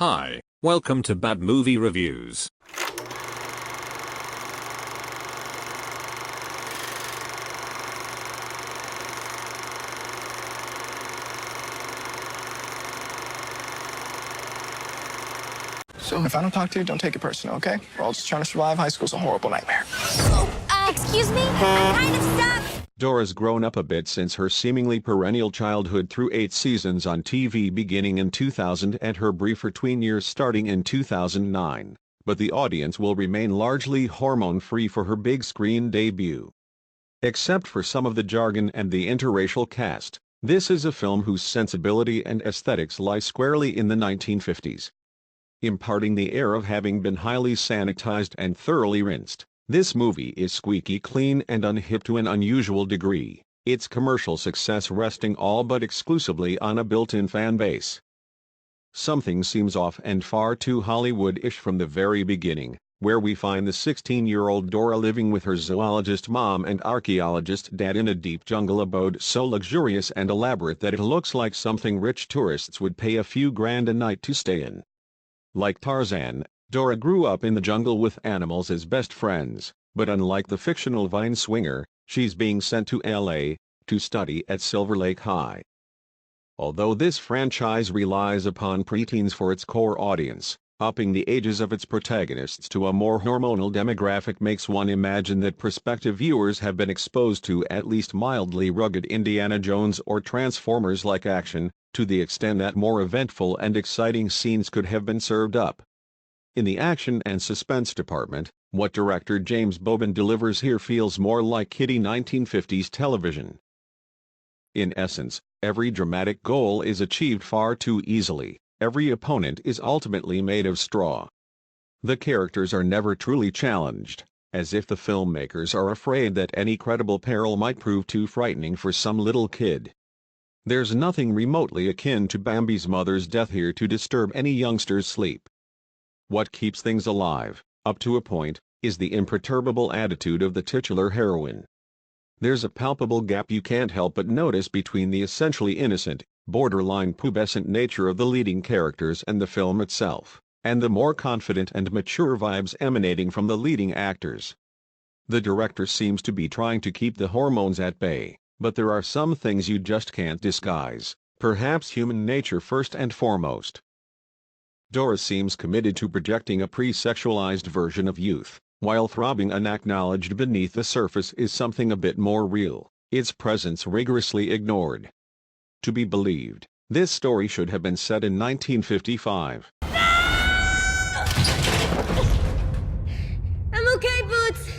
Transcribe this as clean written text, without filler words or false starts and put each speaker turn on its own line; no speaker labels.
Hi, welcome to Bad Movie Reviews.
So if I don't talk to you, don't take it personal, okay? We're all just trying to survive. High school's a horrible nightmare.
Excuse me? I'm kind of stuck.
Dora's grown up a bit since her seemingly perennial childhood through 8 seasons on TV beginning in 2000 and her briefer tween years starting in 2009, but the audience will remain largely hormone-free for her big screen debut. Except for some of the jargon and the interracial cast, this is a film whose sensibility and aesthetics lie squarely in the 1950s. Imparting the air of having been highly sanitized and thoroughly rinsed, this movie is squeaky clean and unhip to an unusual degree, its commercial success resting all but exclusively on a built-in fan base. Something seems off and far too Hollywood-ish from the very beginning, where we find the 16-year-old Dora living with her zoologist mom and archaeologist dad in a deep jungle abode so luxurious and elaborate that it looks like something rich tourists would pay a few grand a night to stay in. Like Tarzan, Dora grew up in the jungle with animals as best friends, but unlike the fictional vine swinger, she's being sent to LA to study at Silver Lake High. Although this franchise relies upon preteens for its core audience, upping the ages of its protagonists to a more hormonal demographic makes one imagine that prospective viewers have been exposed to at least mildly rugged Indiana Jones or Transformers-like action, to the extent that more eventful and exciting scenes could have been served up. In the action and suspense department, what director James Bobin delivers here feels more like kiddie 1950s television. In essence, every dramatic goal is achieved far too easily, every opponent is ultimately made of straw. The characters are never truly challenged, as if the filmmakers are afraid that any credible peril might prove too frightening for some little kid. There's nothing remotely akin to Bambi's mother's death here to disturb any youngster's sleep. What keeps things alive, up to a point, is the imperturbable attitude of the titular heroine. There's a palpable gap you can't help but notice between the essentially innocent, borderline pubescent nature of the leading characters and the film itself, and the more confident and mature vibes emanating from the leading actors. The director seems to be trying to keep the hormones at bay, but there are some things you just can't disguise, perhaps human nature first and foremost. Dora seems committed to projecting a pre-sexualized version of youth, while throbbing unacknowledged beneath the surface is something a bit more real, its presence rigorously ignored. To be believed, this story should have been set in 1955.
I'm okay, Boots.